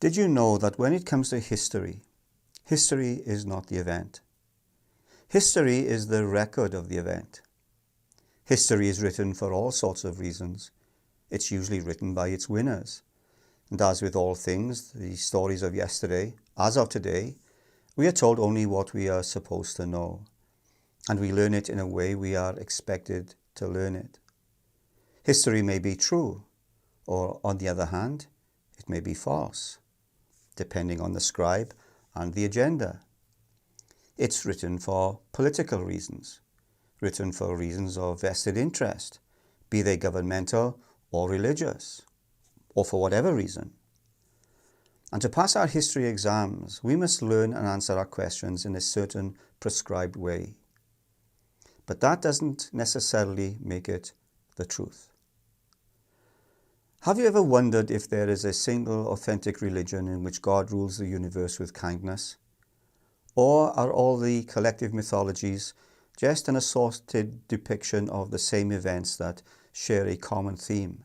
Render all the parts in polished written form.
Did you know that when it comes to history, history is not the event? History is the record of the event. History is written for all sorts of reasons. It's usually written by its winners. And as with all things, the stories of yesterday, as of today, we are told only what we are supposed to know. And we learn it in a way we are expected to learn it. History may be true, or on the other hand, it may be false, depending on the scribe and the agenda. It's written for political reasons, written for reasons of vested interest, be they governmental or religious, or for whatever reason. And to pass our history exams, we must learn and answer our questions in a certain prescribed way. But that doesn't necessarily make it the truth. Have you ever wondered if there is a single authentic religion in which God rules the universe with kindness? Or are all the collective mythologies just an assorted depiction of the same events that share a common theme?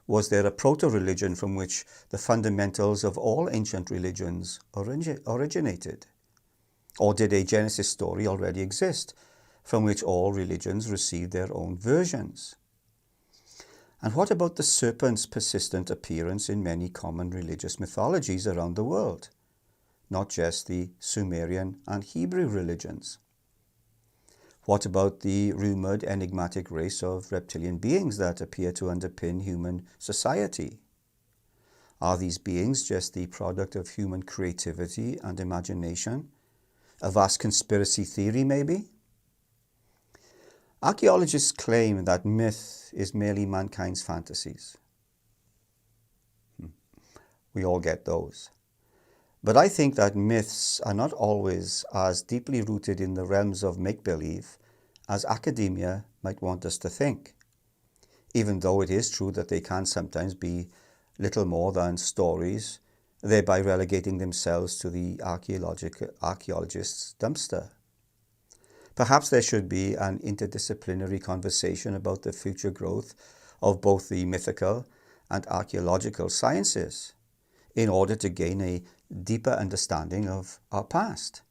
Was there a proto-religion from which the fundamentals of all ancient religions originated? Or did a Genesis story already exist from which all religions received their own versions? And what about the serpent's persistent appearance in many common religious mythologies around the world, not just the Sumerian and Hebrew religions? What about the rumored enigmatic race of reptilian beings that appear to underpin human society? Are these beings just the product of human creativity and imagination? A vast conspiracy theory, maybe? Archaeologists claim that myth is merely mankind's fantasies. We all get those. But I think that myths are not always as deeply rooted in the realms of make-believe as academia might want us to think, even though it is true that they can sometimes be little more than stories, thereby relegating themselves to the archaeologist's dumpster. Perhaps there should be an interdisciplinary conversation about the future growth of both the mythical and archaeological sciences in order to gain a deeper understanding of our past.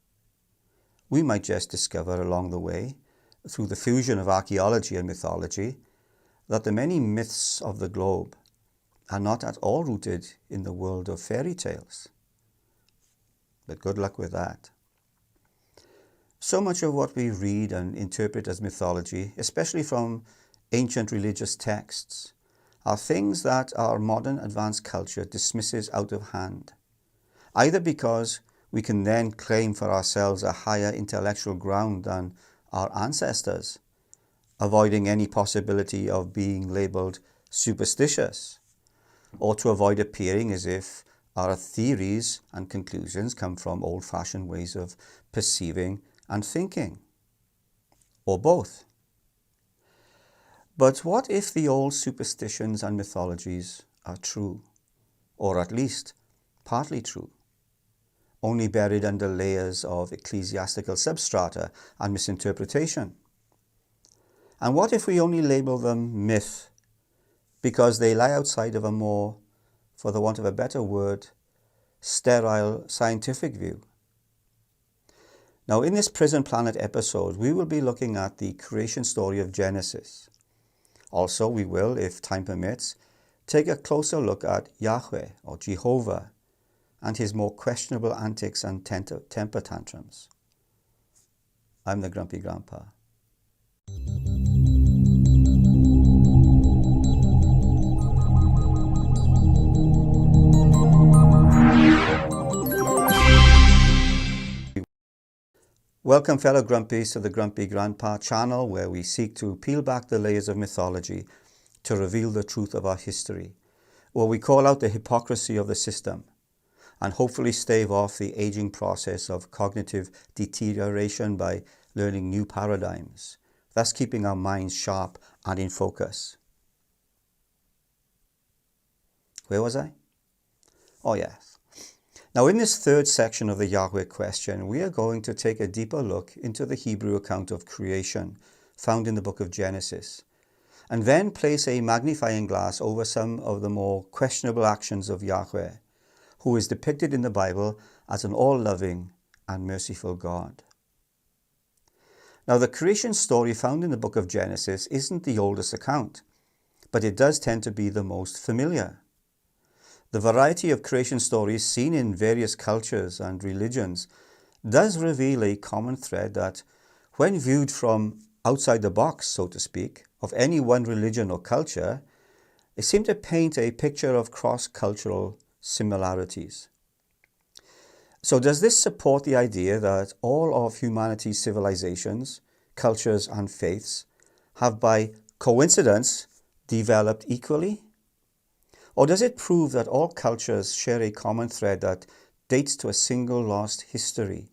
We might just discover along the way, through the fusion of archaeology and mythology, that the many myths of the globe are not at all rooted in the world of fairy tales. But good luck with that. So much of what we read and interpret as mythology, especially from ancient religious texts, are things that our modern advanced culture dismisses out of hand, either because we can then claim for ourselves a higher intellectual ground than our ancestors, avoiding any possibility of being labelled superstitious, or to avoid appearing as if our theories and conclusions come from old-fashioned ways of perceiving and thinking, or both. But what if the old superstitions and mythologies are true, or at least partly true, only buried under layers of ecclesiastical substrata and misinterpretation? And what if we only label them myth because they lie outside of a more, for the want of a better word, sterile scientific view? Now, in this Prison Planet episode, we will be looking at the creation story of Genesis. Also, we will, if time permits, take a closer look at Yahweh, or Jehovah, and his more questionable antics and temper tantrums. I'm the Grumpy Grandpa. Welcome, fellow Grumpies, to the Grumpy Grandpa channel, where we seek to peel back the layers of mythology to reveal the truth of our history, where we call out the hypocrisy of the system and hopefully stave off the aging process of cognitive deterioration by learning new paradigms, thus keeping our minds sharp and in focus. Where was I? Oh, yes. Now, in this third section of the Yahweh question, we are going to take a deeper look into the Hebrew account of creation found in the book of Genesis, and then place a magnifying glass over some of the more questionable actions of Yahweh, who is depicted in the Bible as an all-loving and merciful God. Now, the creation story found in the book of Genesis isn't the oldest account, but it does tend to be the most familiar. The variety of creation stories seen in various cultures and religions does reveal a common thread that, when viewed from outside the box, so to speak, of any one religion or culture, they seem to paint a picture of cross-cultural similarities. So does this support the idea that all of humanity's civilizations, cultures and faiths have by coincidence developed equally? Or does it prove that all cultures share a common thread that dates to a single lost history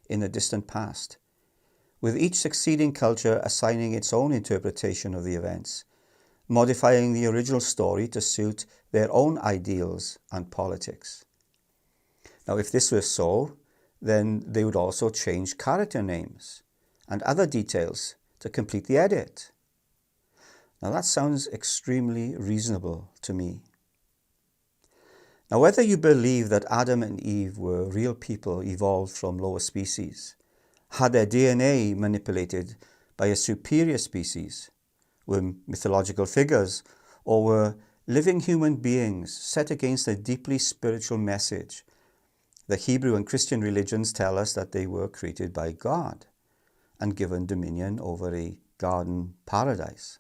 in the distant past, with each succeeding culture assigning its own interpretation of the events, modifying the original story to suit their own ideals and politics? Now, if this were so, then they would also change character names and other details to complete the edit. Now, that sounds extremely reasonable to me. Now, whether you believe that Adam and Eve were real people evolved from lower species, had their DNA manipulated by a superior species, were mythological figures, or were living human beings set against a deeply spiritual message, the Hebrew and Christian religions tell us that they were created by God and given dominion over a garden paradise.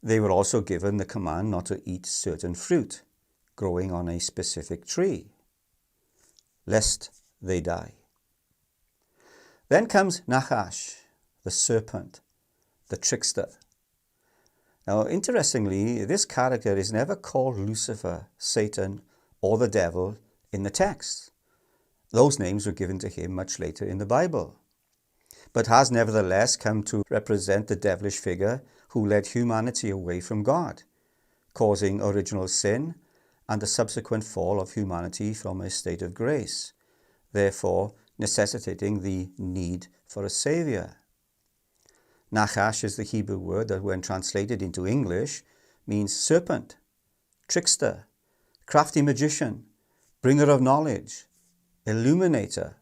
They were also given the command not to eat certain fruit growing on a specific tree, lest they die. Then comes Nachash, the serpent, the trickster. Now, interestingly, this character is never called Lucifer, Satan, or the devil in the text. Those names were given to him much later in the Bible, but has nevertheless come to represent the devilish figure who led humanity away from God, causing original sin and the subsequent fall of humanity from a state of grace, therefore necessitating the need for a savior. Nachash is the Hebrew word that, when translated into English, means serpent, trickster, crafty magician, bringer of knowledge, illuminator,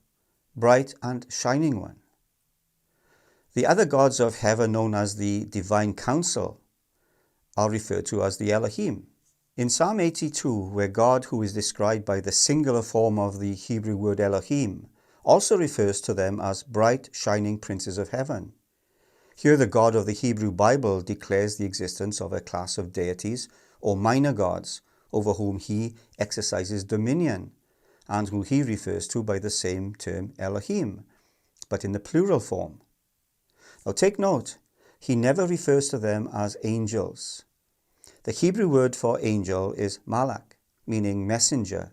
bright and shining one. The other gods of heaven, known as the divine council, are referred to as the Elohim. In Psalm 82, where God, who is described by the singular form of the Hebrew word Elohim, also refers to them as bright, shining princes of heaven. Here the God of the Hebrew Bible declares the existence of a class of deities or minor gods over whom he exercises dominion, and who he refers to by the same term Elohim, but in the plural form. Now take note, he never refers to them as angels. The Hebrew word for angel is malak, meaning messenger,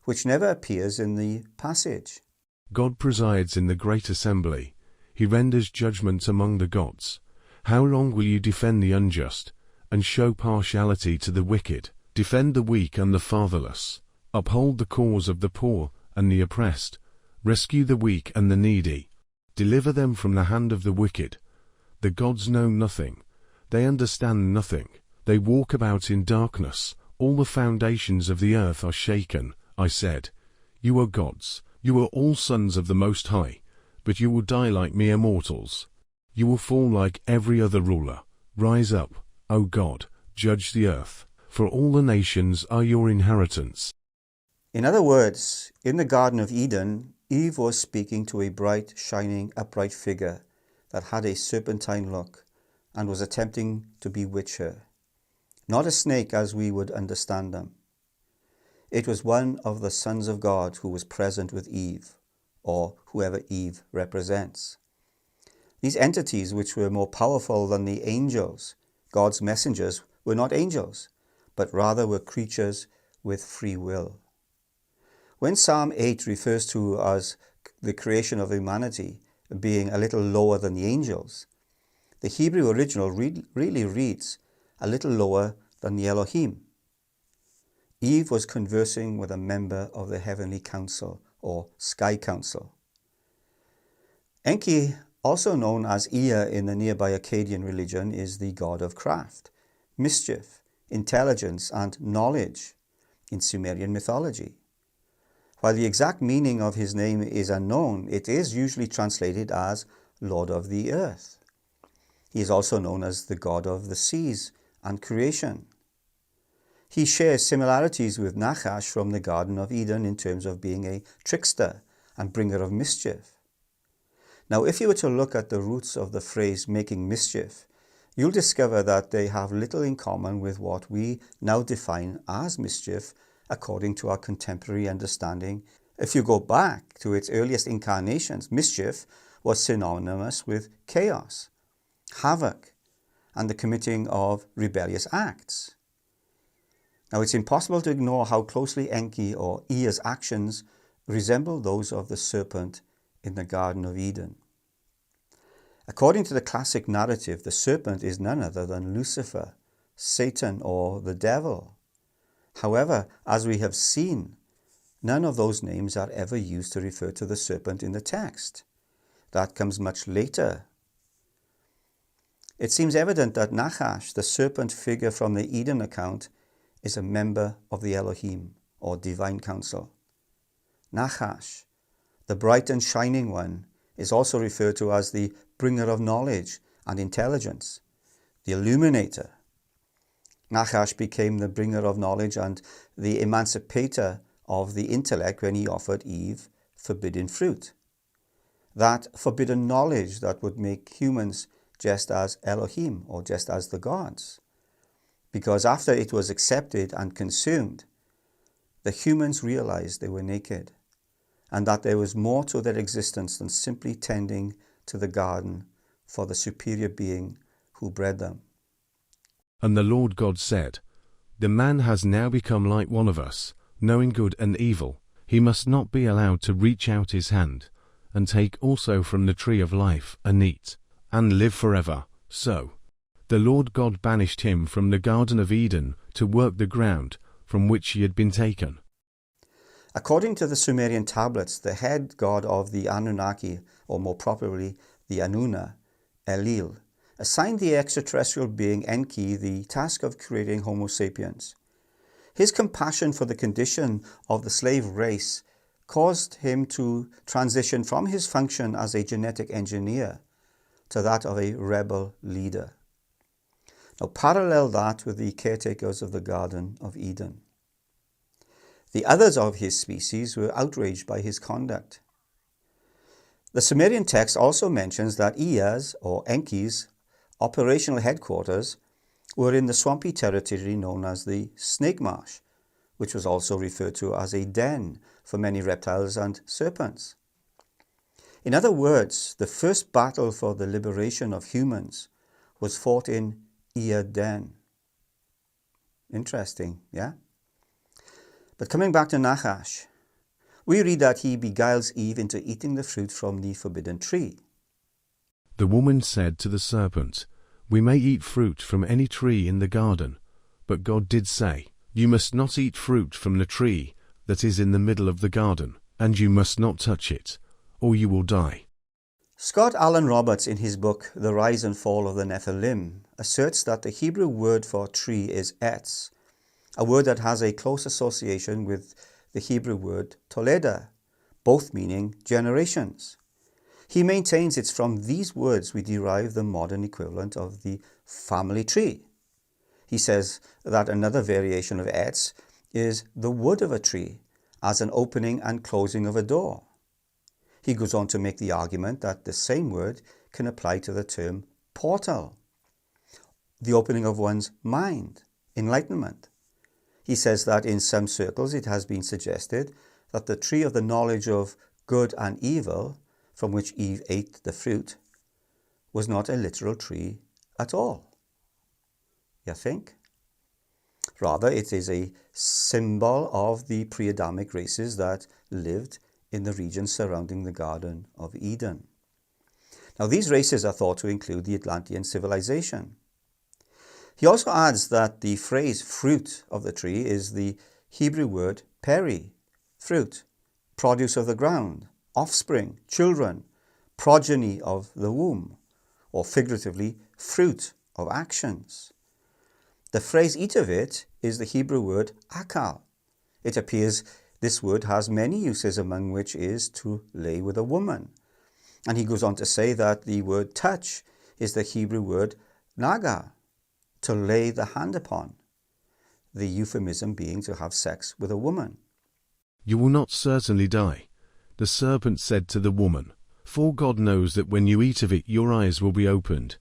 which never appears in the passage. God presides in the great assembly. He renders judgment among the gods. How long will you defend the unjust, and show partiality to the wicked? Defend the weak and the fatherless. Uphold the cause of the poor and the oppressed. Rescue the weak and the needy. Deliver them from the hand of the wicked. The gods know nothing. They understand nothing. They walk about in darkness. All the foundations of the earth are shaken. I said, you are gods. You are all sons of the Most High. But you will die like mere mortals. You will fall like every other ruler. Rise up, O God, judge the earth, for all the nations are your inheritance. In other words, in the Garden of Eden, Eve was speaking to a bright, shining, upright figure that had a serpentine look and was attempting to bewitch her. Not a snake as we would understand them. It was one of the sons of God who was present with Eve, or whoever Eve represents. These entities, which were more powerful than the angels, God's messengers, were not angels, but rather were creatures with free will. When Psalm 8 refers to as the creation of humanity being a little lower than the angels, the Hebrew original really reads a little lower than the Elohim. Eve was conversing with a member of the heavenly council, or sky council. Enki, also known as Ea in the nearby Akkadian religion, is the god of craft, mischief, intelligence, and knowledge, in Sumerian mythology. While the exact meaning of his name is unknown, it is usually translated as Lord of the Earth. He is also known as the God of the seas and creation. He shares similarities with Nachash from the Garden of Eden in terms of being a trickster and bringer of mischief. Now, if you were to look at the roots of the phrase making mischief, you'll discover that they have little in common with what we now define as mischief according to our contemporary understanding. If you go back to its earliest incarnations, mischief was synonymous with chaos, havoc, and the committing of rebellious acts. Now, it's impossible to ignore how closely Enki or Ea's actions resemble those of the serpent in the Garden of Eden. According to the classic narrative, the serpent is none other than Lucifer, Satan, or the devil. However, as we have seen, none of those names are ever used to refer to the serpent in the text. That comes much later. It seems evident that Nachash, the serpent figure from the Eden account, is a member of the Elohim, or divine council. Nachash, the bright and shining one, is also referred to as the bringer of knowledge and intelligence, the illuminator. Nachash became the bringer of knowledge and the emancipator of the intellect when he offered Eve forbidden fruit. That forbidden knowledge that would make humans just as Elohim, or just as the gods. Because after it was accepted and consumed, the humans realized they were naked, and that there was more to their existence than simply tending to the garden for the superior being who bred them. And the Lord God said, The man has now become like one of us, knowing good and evil. He must not be allowed to reach out his hand, and take also from the tree of life and eat, and live forever. So the Lord God banished him from the Garden of Eden to work the ground from which he had been taken. According to the Sumerian tablets, the head god of the Anunnaki, or more properly the Anuna, Enlil, assigned the extraterrestrial being Enki the task of creating Homo sapiens. His compassion for the condition of the slave race caused him to transition from his function as a genetic engineer to that of a rebel leader. Now parallel that with the caretakers of the Garden of Eden. The others of his species were outraged by his conduct. The Sumerian text also mentions that Ea's, or Enki's, operational headquarters were in the swampy territory known as the Snake Marsh, which was also referred to as a den for many reptiles and serpents. In other words, the first battle for the liberation of humans was fought in Ea Den. Interesting, yeah? But coming back to Nachash, we read that he beguiles Eve into eating the fruit from the forbidden tree. The woman said to the serpent, We may eat fruit from any tree in the garden, but God did say, You must not eat fruit from the tree that is in the middle of the garden, and you must not touch it, or you will die. Scott Allen Roberts, in his book The Rise and Fall of the Nephilim, asserts that the Hebrew word for tree is etz, a word that has a close association with the Hebrew word toleda, both meaning generations. He maintains it's from these words we derive the modern equivalent of the family tree. He says that another variation of etz is the wood of a tree, as an opening and closing of a door. He goes on to make the argument that the same word can apply to the term portal, the opening of one's mind, enlightenment. He says that in some circles it has been suggested that the tree of the knowledge of good and evil, from which Eve ate the fruit, was not a literal tree at all. You think? Rather, it is a symbol of the pre-Adamic races that lived in the region surrounding the Garden of Eden. Now, these races are thought to include the Atlantean civilization. He also adds that the phrase fruit of the tree is the Hebrew word peri, fruit, produce of the ground, offspring, children, progeny of the womb, or figuratively, fruit of actions. The phrase eat of it is the Hebrew word akal, It appears this word has many uses, among which is to lay with a woman. And he goes on to say that the word touch is the Hebrew word naga, to lay the hand upon, the euphemism being to have sex with a woman. You will not certainly die. The serpent said to the woman, For God knows that when you eat of it your eyes will be opened,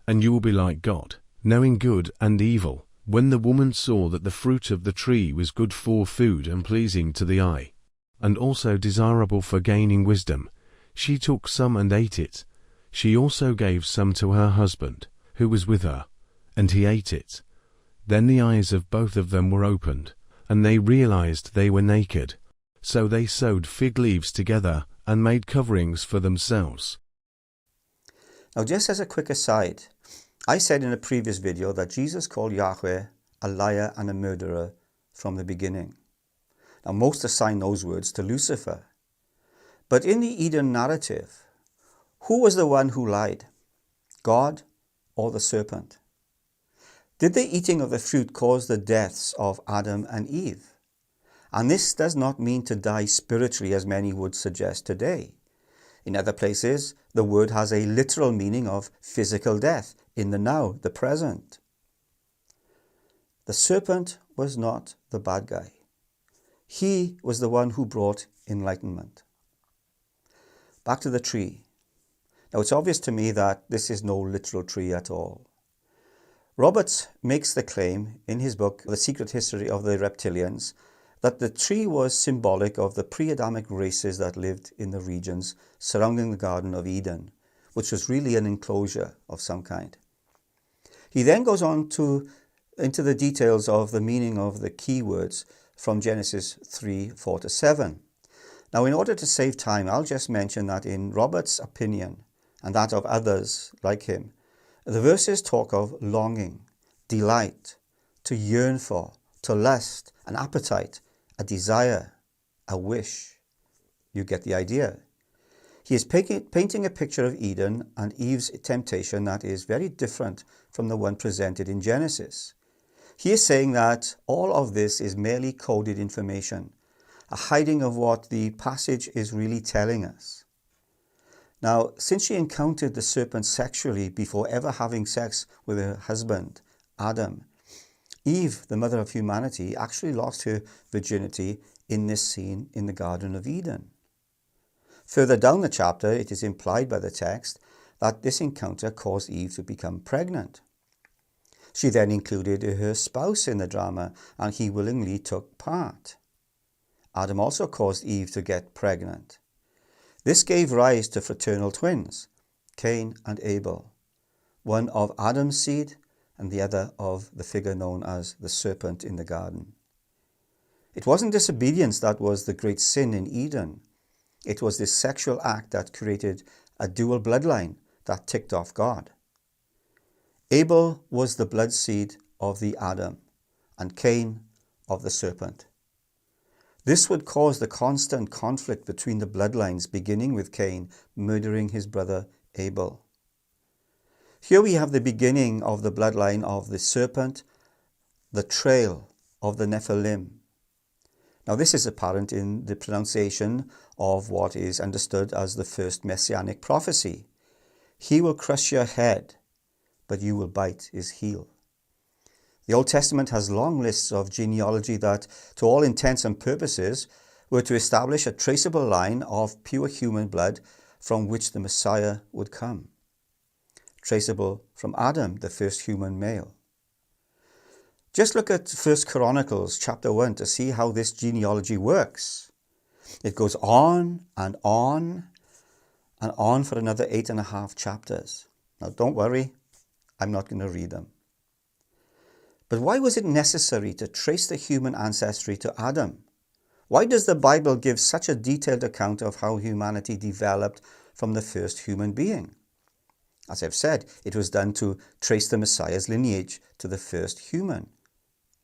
and you will be like God, knowing good and evil. When the woman saw that the fruit of the tree was good for food and pleasing to the eye, and also desirable for gaining wisdom, she took some and ate it. She also gave some to her husband, who was with her, and he ate it. Then the eyes of both of them were opened, and they realized they were naked. So they sewed fig leaves together and made coverings for themselves. Now, just as a quick aside, I said in a previous video that Jesus called Yahweh a liar and a murderer from the beginning. Now, most assign those words to Lucifer. But in the Eden narrative, who was the one who lied? God or the serpent? Did the eating of the fruit cause the deaths of Adam and Eve? And this does not mean to die spiritually, as many would suggest today. In other places, the word has a literal meaning of physical death in the now, the present. The serpent was not the bad guy. He was the one who brought enlightenment. Back to the tree. Now, it's obvious to me that this is no literal tree at all. Roberts makes the claim in his book, The Secret History of the Reptilians, that the tree was symbolic of the pre-Adamic races that lived in the regions surrounding the Garden of Eden, which was really an enclosure of some kind. He then goes on into the details of the meaning of the key words from Genesis 3:4-7. Now, in order to save time, I'll just mention that in Robert's opinion, and that of others like him, the verses talk of longing, delight, to yearn for, to lust, an appetite, a desire, a wish. You get the idea. He is painting a picture of Eden and Eve's temptation that is very different from the one presented in Genesis. He is saying that all of this is merely coded information, a hiding of what the passage is really telling us. Now, since she encountered the serpent sexually before ever having sex with her husband, Adam, Eve, the mother of humanity, actually lost her virginity in this scene in the Garden of Eden. Further down the chapter, it is implied by the text that this encounter caused Eve to become pregnant. She then included her spouse in the drama, and he willingly took part. Adam also caused Eve to get pregnant. This gave rise to fraternal twins, Cain and Abel, one of Adam's seed and the other of the figure known as the serpent in the garden. It wasn't disobedience that was the great sin in Eden. It was this sexual act that created a dual bloodline that ticked off God. Abel was the blood seed of the Adam, and Cain of the serpent. This would cause the constant conflict between the bloodlines, beginning with Cain murdering his brother Abel. Here we have the beginning of the bloodline of the serpent, the trail of the Nephilim. Now, this is apparent in the pronunciation of what is understood as the first messianic prophecy. He will crush your head, but you will bite his heel. The Old Testament has long lists of genealogy that, to all intents and purposes, were to establish a traceable line of pure human blood from which the Messiah would come. Traceable from Adam, the first human male. Just look at 1 Chronicles chapter 1 to see how this genealogy works. It goes on and on and on for another 8.5 chapters. Now, don't worry, I'm not going to read them. But why was it necessary to trace the human ancestry to Adam? Why does the Bible give such a detailed account of how humanity developed from the first human being? As I've said, it was done to trace the Messiah's lineage to the first human,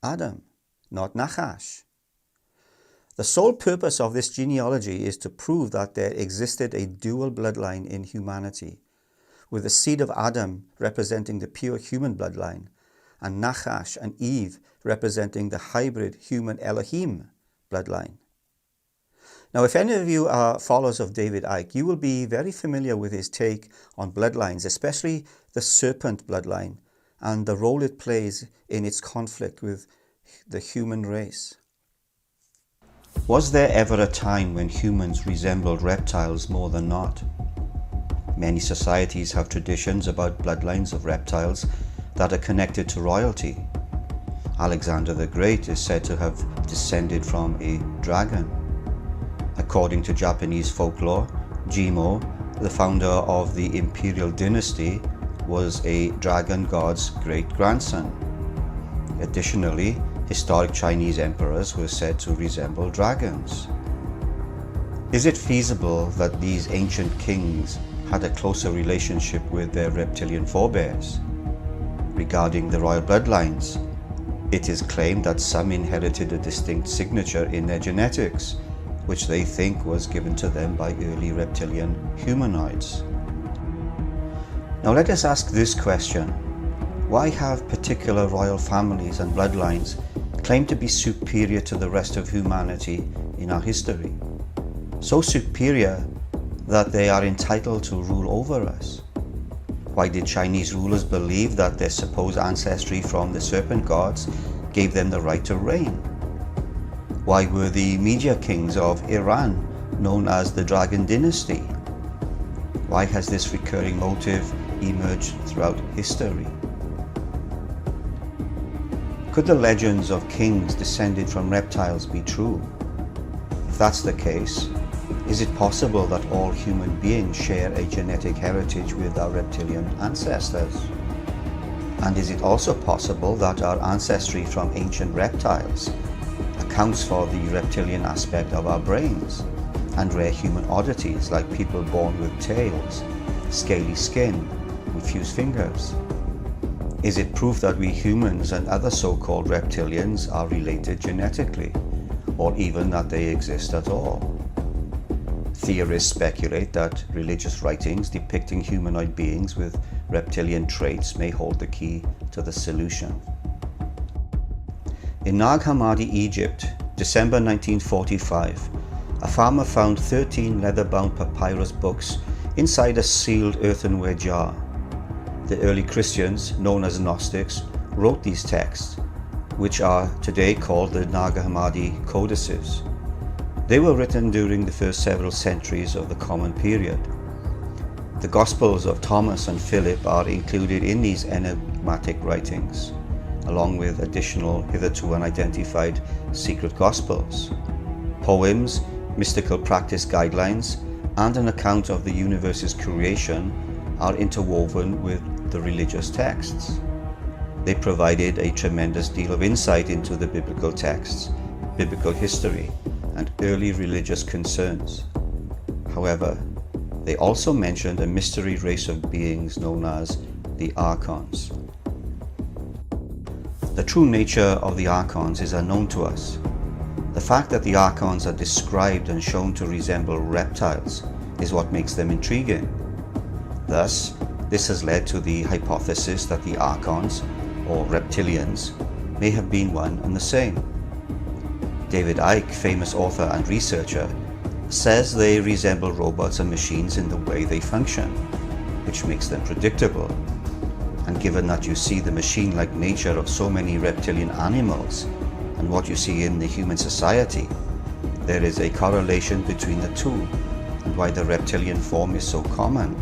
Adam, not Nachash. The sole purpose of this genealogy is to prove that there existed a dual bloodline in humanity, with the seed of Adam representing the pure human bloodline, and Nachash and Eve representing the hybrid human Elohim bloodline. Now, if any of you are followers of David Icke, you will be very familiar with his take on bloodlines, especially the serpent bloodline and the role it plays in its conflict with the human race. Was there ever a time when humans resembled reptiles more than not? Many societies have traditions about bloodlines of reptiles that are connected to royalty. Alexander the Great is said to have descended from a dragon. According to Japanese folklore, Jimo, the founder of the imperial dynasty, was a dragon god's great-grandson. Additionally, historic Chinese emperors were said to resemble dragons. Is it feasible that these ancient kings had a closer relationship with their reptilian forebears? Regarding the royal bloodlines, it is claimed that some inherited a distinct signature in their genetics, which they think was given to them by early reptilian humanoids. Now let us ask this question: why have particular royal families and bloodlines claimed to be superior to the rest of humanity in our history? So superior that they are entitled to rule over us? Why did Chinese rulers believe that their supposed ancestry from the serpent gods gave them the right to reign? Why were the Media kings of Iran known as the Dragon Dynasty? Why has this recurring motive emerged throughout history? Could the legends of kings descended from reptiles be true? If that's the case, is it possible that all human beings share a genetic heritage with our reptilian ancestors? And is it also possible that our ancestry from ancient reptiles accounts for the reptilian aspect of our brains and rare human oddities like people born with tails, scaly skin, and fused fingers? Is it proof that we humans and other so-called reptilians are related genetically, or even that they exist at all? Theorists speculate that religious writings depicting humanoid beings with reptilian traits may hold the key to the solution. In Nag Hammadi, Egypt, December 1945, a farmer found 13 leather-bound papyrus books inside a sealed earthenware jar. The early Christians, known as Gnostics, wrote these texts, which are today called the Nag Hammadi codices. They were written during the first several centuries of the Common Period. The Gospels of Thomas and Philip are included in these enigmatic writings, along with additional hitherto unidentified secret Gospels. Poems, mystical practice guidelines, and an account of the universe's creation are interwoven with the religious texts. They provided a tremendous deal of insight into the biblical texts, biblical history, and early religious concerns. However, they also mentioned a mystery race of beings known as the Archons. The true nature of the Archons is unknown to us. The fact that the Archons are described and shown to resemble reptiles is what makes them intriguing. Thus, this has led to the hypothesis that the Archons, or reptilians, may have been one and the same. David Icke, famous author and researcher, says they resemble robots and machines in the way they function, which makes them predictable. And given that you see the machine-like nature of so many reptilian animals and what you see in the human society, there is a correlation between the two, and why the reptilian form is so common,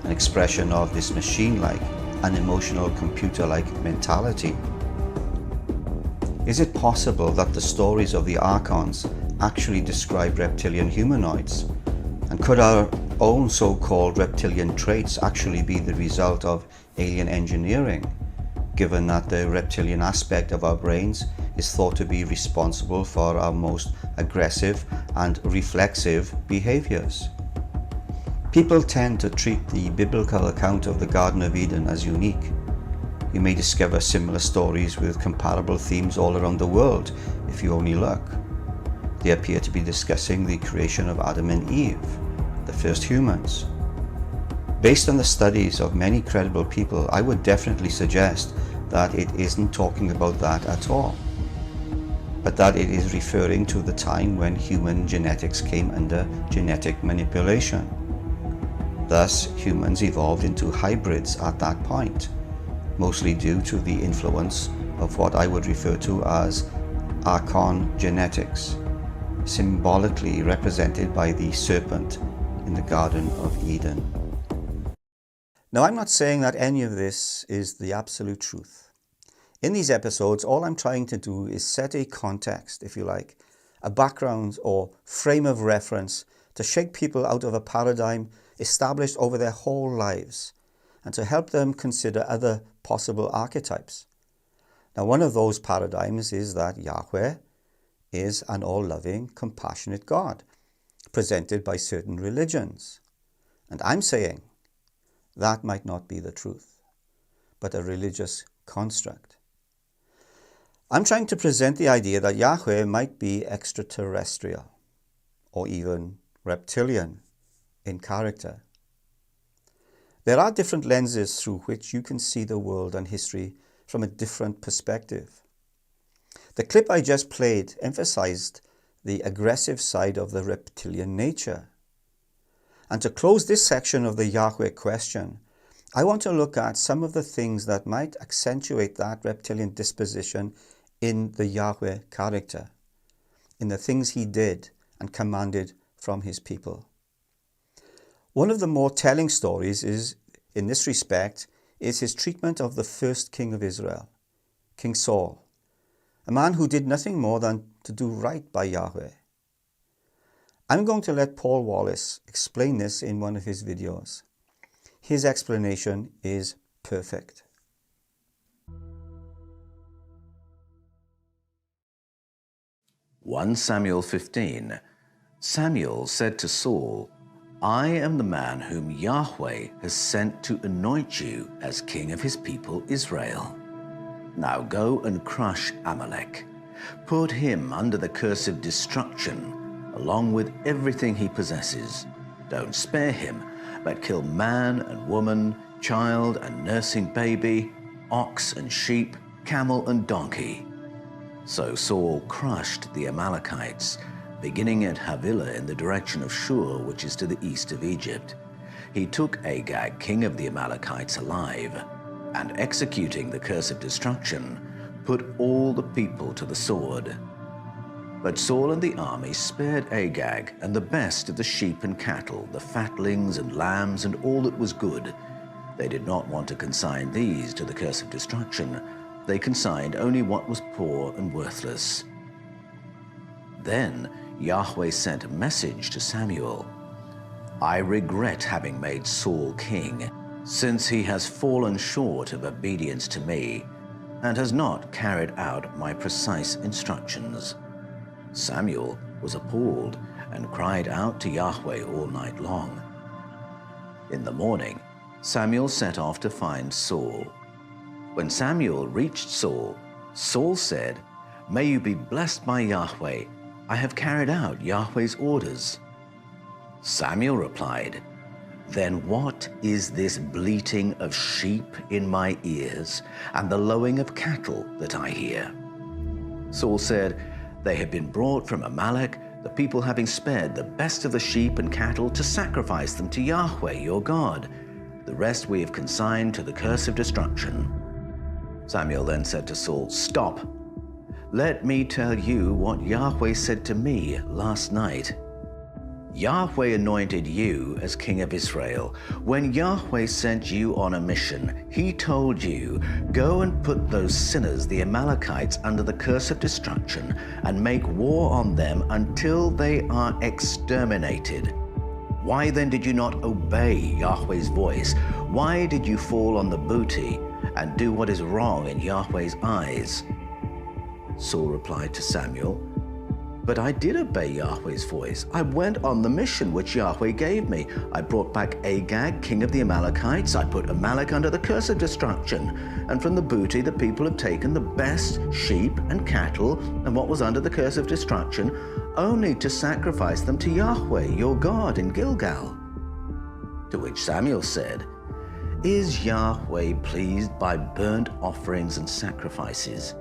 an expression of this machine-like, unemotional, computer-like mentality. Is it possible that the stories of the Archons actually describe reptilian humanoids? And could our own so-called reptilian traits actually be the result of alien engineering, given that the reptilian aspect of our brains is thought to be responsible for our most aggressive and reflexive behaviors? People tend to treat the biblical account of the Garden of Eden as unique. You may discover similar stories with comparable themes all around the world if you only look. They appear to be discussing the creation of Adam and Eve, the first humans. Based on the studies of many credible people, I would definitely suggest that it isn't talking about that at all. but that it is referring to the time when human genetics came under genetic manipulation. Thus, humans evolved into hybrids at that point, mostly due to the influence of what I would refer to as Archon genetics, symbolically represented by the serpent in the Garden of Eden. Now, I'm not saying that any of this is the absolute truth. In these episodes, all I'm trying to do is set a context, if you like, a background or frame of reference to shake people out of a paradigm established over their whole lives and to help them consider other possible archetypes. Now, one of those paradigms is that Yahweh is an all-loving, compassionate God, presented by certain religions. And I'm saying that might not be the truth, but a religious construct. I'm trying to present the idea that Yahweh might be extraterrestrial, or even reptilian in character. There are different lenses through which you can see the world and history from a different perspective. The clip I just played emphasized the aggressive side of the reptilian nature. And to close this section of the Yahweh question, I want to look at some of the things that might accentuate that reptilian disposition in the Yahweh character, in the things he did and commanded from his people. One of the more telling stories in this respect is his treatment of the first king of Israel, King Saul, a man who did nothing more than to do right by Yahweh. I'm going to let Paul Wallace explain this in one of his videos. His explanation is perfect. 1 Samuel 15. Samuel said to Saul, I am the man whom Yahweh has sent to anoint you as king of his people Israel. Now go and crush Amalek. Put him under the curse of destruction, along with everything he possesses. Don't spare him, but kill man and woman, child and nursing baby, ox and sheep, camel and donkey. So Saul crushed the Amalekites, beginning at Havilah in the direction of Shur, which is to the east of Egypt. He took Agag, king of the Amalekites, alive, and executing the curse of destruction, put all the people to the sword. But Saul and the army spared Agag and the best of the sheep and cattle, the fatlings and lambs and all that was good. They did not want to consign these to the curse of destruction. They consigned only what was poor and worthless. Then Yahweh sent a message to Samuel. I regret having made Saul king, since he has fallen short of obedience to me and has not carried out my precise instructions. Samuel was appalled and cried out to Yahweh all night long. In the morning, Samuel set off to find Saul. When Samuel reached Saul, Saul said, May you be blessed by Yahweh. I have carried out Yahweh's orders. Samuel replied, Then what is this bleating of sheep in my ears and the lowing of cattle that I hear? Saul said, They have been brought from Amalek, the people having spared the best of the sheep and cattle to sacrifice them to Yahweh your God. The rest we have consigned to the curse of destruction. Samuel then said to Saul, Stop. Let me tell you what Yahweh said to me last night. Yahweh anointed you as king of Israel. When Yahweh sent you on a mission, he told you, Go and put those sinners, the Amalekites, under the curse of destruction and make war on them until they are exterminated. Why then did you not obey Yahweh's voice? Why did you fall on the booty and do what is wrong in Yahweh's eyes? Saul replied to Samuel, But I did obey Yahweh's voice. I went on the mission which Yahweh gave me. I brought back Agag, king of the Amalekites. I put Amalek under the curse of destruction. And from the booty the people have taken the best sheep and cattle and what was under the curse of destruction, only to sacrifice them to Yahweh, your God, in Gilgal. To which Samuel said, Is Yahweh pleased by burnt offerings and sacrifices?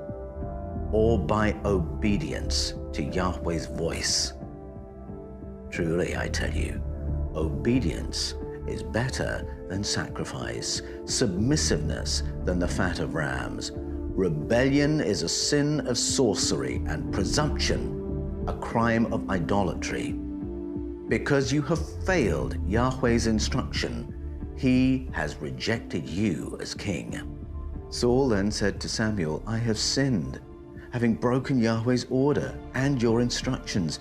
or by obedience to Yahweh's voice? Truly, I tell you, obedience is better than sacrifice, submissiveness than the fat of rams. Rebellion is a sin of sorcery, and presumption a crime of idolatry. Because you have failed Yahweh's instruction, he has rejected you as king. Saul then said to Samuel, I have sinned, having broken Yahweh's order and your instructions.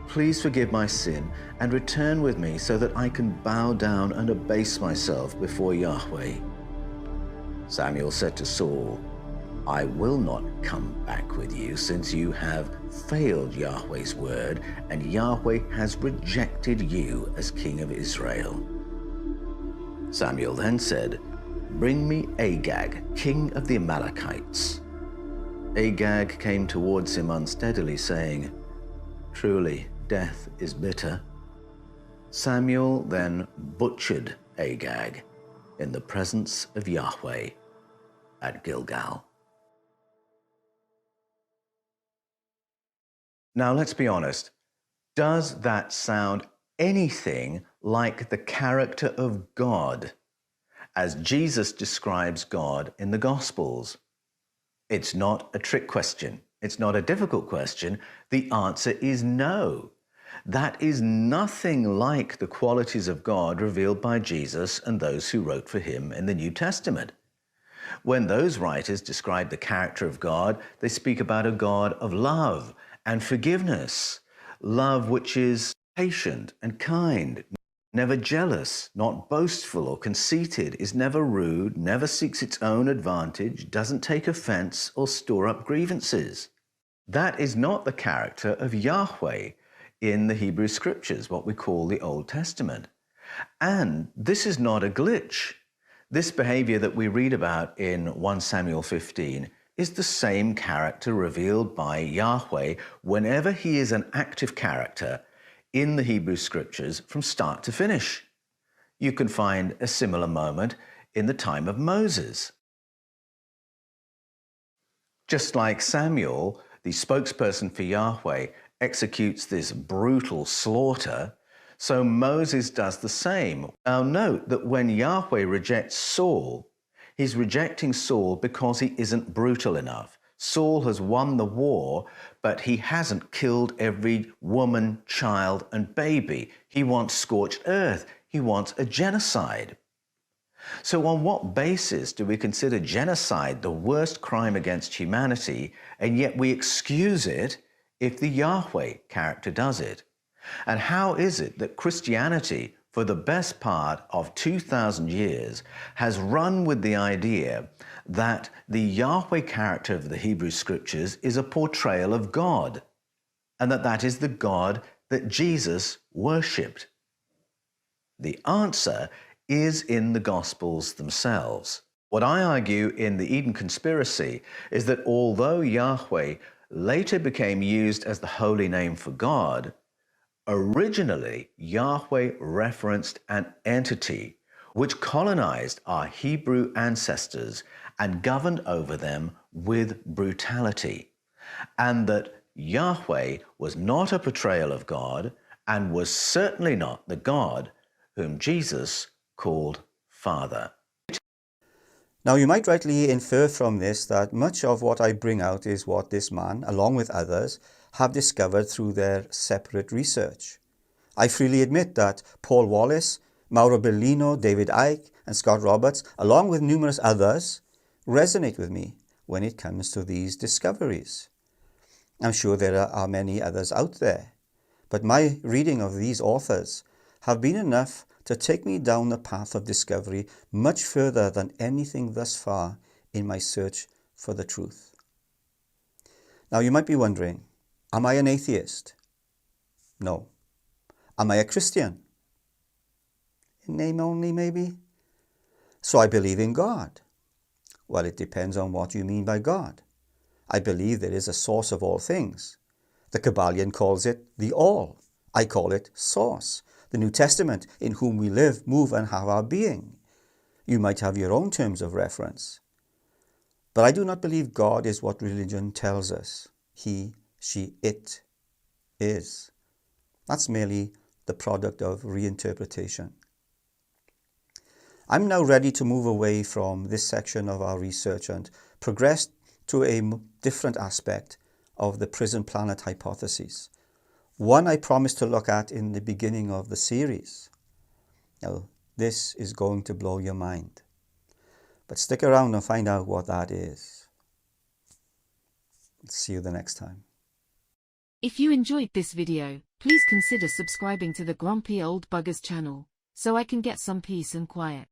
Please forgive my sin and return with me so that I can bow down and abase myself before Yahweh. Samuel said to Saul, I will not come back with you, since you have failed Yahweh's word, and Yahweh has rejected you as king of Israel. Samuel then said, Bring me Agag, king of the Amalekites. Agag came towards him unsteadily, saying, Truly, death is bitter. Samuel then butchered Agag in the presence of Yahweh at Gilgal. Now let's be honest. Does that sound anything like the character of God as Jesus describes God in the Gospels? It's not a trick question. It's not a difficult question. The answer is no. That is nothing like the qualities of God revealed by Jesus and those who wrote for him in the New Testament. When those writers describe the character of God, they speak about a God of love and forgiveness, love which is patient and kind, never jealous, not boastful or conceited, is never rude, never seeks its own advantage, doesn't take offense or store up grievances. That is not the character of Yahweh in the Hebrew Scriptures, what we call the Old Testament. And this is not a glitch. This behavior that we read about in 1 Samuel 15 is the same character revealed by Yahweh whenever he is an active character in the Hebrew Scriptures from start to finish. You can find a similar moment in the time of Moses. Just like Samuel, the spokesperson for Yahweh, executes this brutal slaughter, so Moses does the same. Now note that when Yahweh rejects Saul, he's rejecting Saul because he isn't brutal enough. Saul has won the war, but he hasn't killed every woman, child, and baby. He wants scorched earth. He wants a genocide. So on what basis do we consider genocide the worst crime against humanity, and yet we excuse it if the Yahweh character does it? And how is it that Christianity, for the best part of 2,000 years, has run with the idea that the Yahweh character of the Hebrew Scriptures is a portrayal of God, and that is the God that Jesus worshipped? The answer is in the Gospels themselves. What I argue in the Eden Conspiracy is that although Yahweh later became used as the holy name for God, originally Yahweh referenced an entity which colonized our Hebrew ancestors and governed over them with brutality, and that Yahweh was not a portrayal of God and was certainly not the God whom Jesus called Father. Now, you might rightly infer from this that much of what I bring out is what this man, along with others, have discovered through their separate research. I freely admit that Paul Wallace, Mauro Bellino, David Icke, and Scott Roberts, along with numerous others, resonate with me when it comes to these discoveries. I'm sure there are many others out there, but my reading of these authors have been enough to take me down the path of discovery much further than anything thus far in my search for the truth. Now, you might be wondering, am I an atheist? No. Am I a Christian? In name only, maybe? So I believe in God. Well, it depends on what you mean by God. I believe there is a source of all things. The Kabbalion calls it the All. I call it Source, the New Testament, in whom we live, move, and have our being. You might have your own terms of reference. But I do not believe God is what religion tells us he, she, it is. That's merely the product of reinterpretation. I'm now ready to move away from this section of our research and progress to a different aspect of the prison planet hypothesis, one I promised to look at in the beginning of the series. Now, this is going to blow your mind, but stick around and find out what that is. See you the next time. If you enjoyed this video, please consider subscribing to the Grumpy Old Buggers channel, so I can get some peace and quiet.